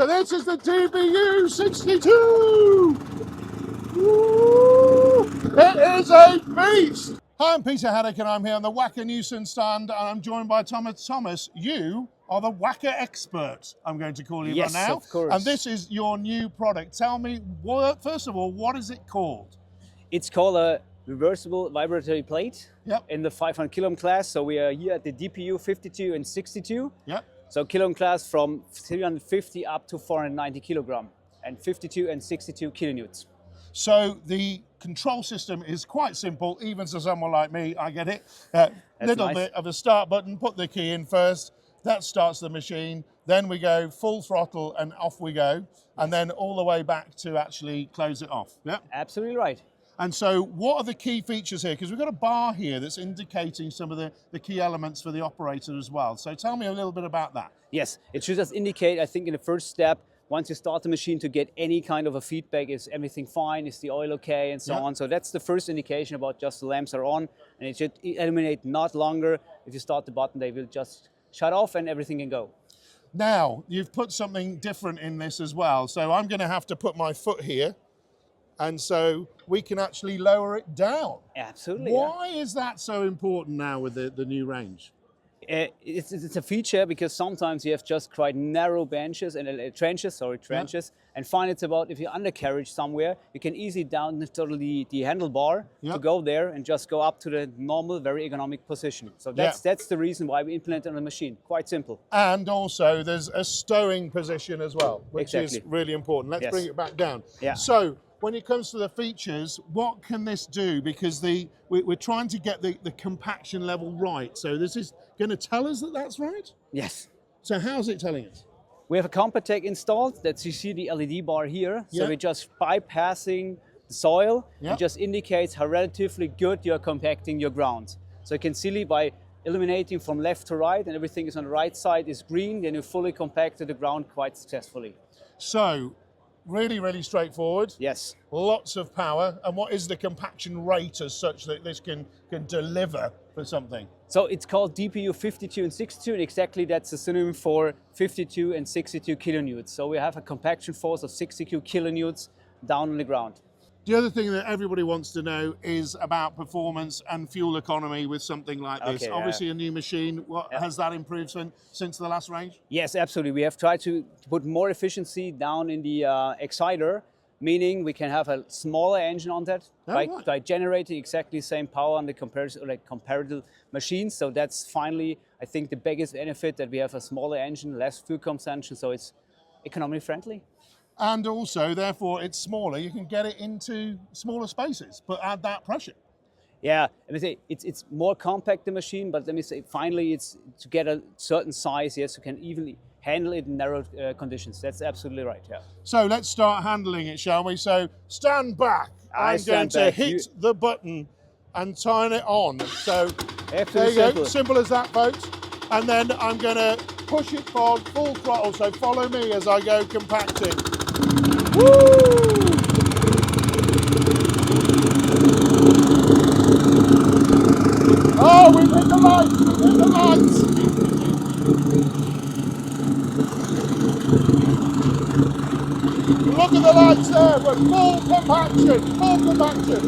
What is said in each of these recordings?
So this is the DPU-62! It is a beast! Hi, I'm Peter Haddock and I'm here on the Wacker Neuson stand and I'm joined by Thomas. Thomas, you are the Wacker expert, I'm going to call you by now. Yes, of course. And this is your new product. Tell me, first of all, what is it called? It's called a reversible vibratory plate in the 500 kilo class. So we are here at the DPU-52 and 62. Yep. So kilo class from 350 up to 490 kilogram and 52 and 62 kilonewtons. So the control system is quite simple, even to someone like me, I get it. Little nice. bit of a start button, put the key in first, that starts the machine, then we go full throttle and off we go, and then all the way back to actually close it off. Yeah. Absolutely right. And so what are the key features here? Because we've got a bar here that's indicating some of the key elements for the operator as well. So tell me a little bit about that. Yes, it should just indicate, I think in the first step, once you start the machine, to get any kind of a feedback, is everything fine, is the oil okay, and so on. So that's the first indication about just the lamps are on, and it should illuminate not longer. If you start the button, they will just shut off and everything can go. Now, you've put something different in this as well. So I'm going to have to put my foot here, and so we can actually lower it down. Absolutely. Why is that so important now with the new range? It's a feature because sometimes you have just quite narrow benches and trenches, and find it's about if you're undercarriage somewhere, you can easily down the handlebar to go there and just go up to the normal, very ergonomic position. So that's the reason why we implement it on the machine. Quite simple. And also there's a stowing position as well, which is really important. Let's bring it back down. Yeah. So when it comes to the features, what can this do? Because we're trying to get the compaction level right. So this is going to tell us that that's right? Yes. So how's it telling us? We have a compactor installed. That you see the LED bar here. So we're just bypassing the soil. It just indicates how relatively good you're compacting your ground. So you can see by illuminating from left to right and everything is on the right side is green, then you fully compacted the ground quite successfully. So really, really straightforward. Yes. Lots of power. And what is the compaction rate as such that this can deliver for something? So it's called DPU-52 and 62, and exactly that's a synonym for 52 and 62 kilonewtons. So we have a compaction force of 62 kilonewtons down on the ground. The other thing that everybody wants to know is about performance and fuel economy with something like this. Okay, obviously a new machine, has that improved since the last range? Yes, absolutely. We have tried to put more efficiency down in the exciter, meaning we can have a smaller engine on that by generating exactly the same power on the comparable machines. So that's finally, I think, the biggest benefit, that we have a smaller engine, less fuel consumption, so it's economically friendly. And also, therefore, it's smaller. You can get it into smaller spaces, but add that pressure. Yeah, let me say it's more compact, the machine, but let me say finally it's to get a certain size, yes, you can evenly handle it in narrow conditions. That's absolutely right, yeah. So let's start handling it, shall we? So stand back. I'm going to hit the button and turn it on. So there you go, simple as that, folks. And then I'm going to push it forward full throttle. So follow me as I go compacting. Woo! Oh, we've hit the lights! We've hit the lights! Look at the lights there! We're full compaction! Full compaction!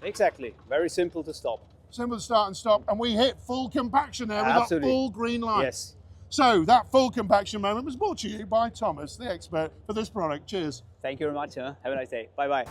Exactly. Very simple to stop. Simple to start and stop, and we hit full compaction there. We've got full green light. Yes. So that full compaction moment was brought to you by Thomas, the expert for this product. Cheers. Thank you very much. Have a nice day. Bye-bye.